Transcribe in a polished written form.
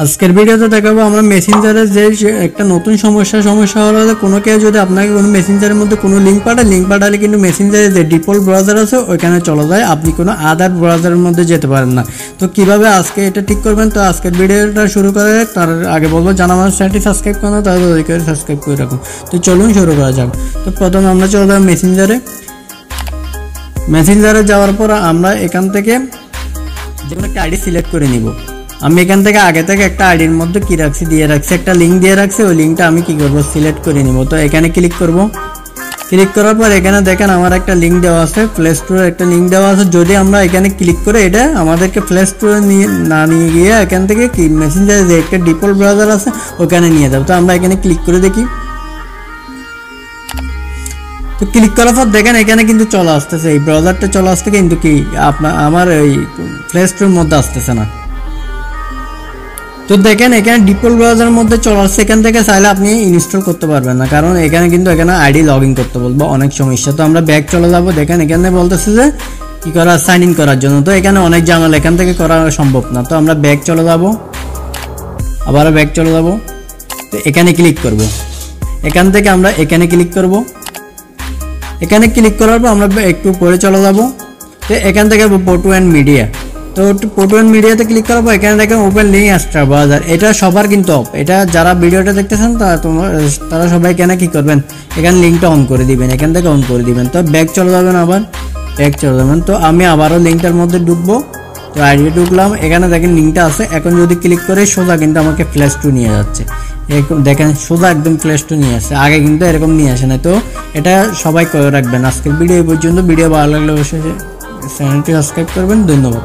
আজকের ভিডিওতে দেখাবো আমরা মেসেঞ্জারে যে একটা নতুন সমস্যা হলো কোনো কেউ যদি আপনাকে কোনো মেসেঞ্জারের মধ্যে কোনো লিঙ্ক পাঠালে কিন্তু মেসেঞ্জারে যে ডিফল্ট ব্রাউজার আছে ওইখানে চলে যায়, আপনি কোনো আদার ব্রাউজারের মধ্যে যেতে পারেন না। তো কিভাবে আজকে এটা ঠিক করবেন, তো আজকের ভিডিওটা শুরু করে তার আগে বলবো যারা আমার চ্যানেলটি সাবস্ক্রাইব করে না তাহলে ওই করে সাবস্ক্রাইব করে রাখুন। তো চলুন শুরু করা যাক। তো প্রথমে আমরা চলে যাবো মেসেঞ্জারে যাওয়ার পর আমরা এখান থেকে যে কোনো একটা আইডি সিলেক্ট করে নিব। আমি এখান থেকে আগে থেকে একটা আইডির মধ্যে কি রাখছি দিয়ে রাখছি, একটা লিঙ্ক দিয়ে রাখছি, ওই লিঙ্কটা আমি কি করব সিলেক্ট করে নিব। তো এখানে ক্লিক করব। ক্লিক করার পর এখানে দেখেন আমার একটা লিঙ্ক দেওয়া আছে, প্লে স্টোরে একটা লিঙ্ক দেওয়া আছে। যদি আমরা এখানে ক্লিক করে এটা আমাদেরকে প্লে স্টোরে নিয়ে গিয়ে এখান থেকে কি মেসেঞ্জারে যে একটা ডিফল্ট ব্রাউজার আছে ওখানে নিয়ে যাবো। তো আমরা এখানে ক্লিক করে দেখি। তো ক্লিক করার পর দেখেন এখানে কিন্তু চলে আসতেছে, এই ব্রাউজারটা চলে আসছে, কিন্তু কি আমার এই প্লে স্টোরের মধ্যে আসতেছে না। তো দেখেন এখানে ডিফল্ট ব্রাউজারের মধ্যে চলে আসছে, এখান থেকে চাইলে আপনি ইনস্টল করতে পারবেন না, কারণ এখানে আইডি লগ ইন করতে বলবো, অনেক সমস্যা। তো আমরা ব্যাক চলে যাবো। দেখেন এখানে বলতেছে যে কি করা, সাইন ইন করার জন্য। তো এখানে অনেক ঝামেলা, এখান থেকে করা সম্ভব না। তো আমরা ব্যাক চলে যাবো, আবারও ব্যাক চলে যাবো। তো এখানে ক্লিক করব। এখান থেকে আমরা এখানে ক্লিক করব। এখানে ক্লিক করার পর আমরা একটু পরে চলে যাব। তো এখান থেকে ফটো অ্যান্ড মিডিয়া, তো ফটো অ্যান্ড মিডিয়াতে ক্লিক করার পর এখানে দেখেন ওপেন লিঙ্ক এক্সট্রা ব্রাউজার, এটা সবার কিন্তু অফ। এটা যারা ভিডিওটা দেখতেছেন তারা সবাই এখানে কি করবেন, এখানে লিঙ্কটা অন করে দিবেন, এখান থেকে অন করে দিবেন। তো ব্যাক চলে যাবেন, আবার ব্যাক চলে যাবেন। তো আমি আবারও লিঙ্কটার মধ্যে ঢুকবো। তো আইডি ঢুকলাম, এখানে দেখেন লিঙ্কটা আছে। এখন যদি ক্লিক করে সোজা কিন্তু আমাকে ফ্ল্যাশ টু নিয়ে যাচ্ছে, দেখেন সোজা একদম ফ্ল্যাশ টু নিয়ে আসছে, আগে কিন্তু এরকম নিয়ে আসে না। তো এটা সবাই করে রাখবেন। আজকের ভিডিও এই পর্যন্ত। ভিডিও ভালো লাগলে অবশ্যই চ্যানেলটি সাবস্ক্রাইব করবেন। ধন্যবাদ।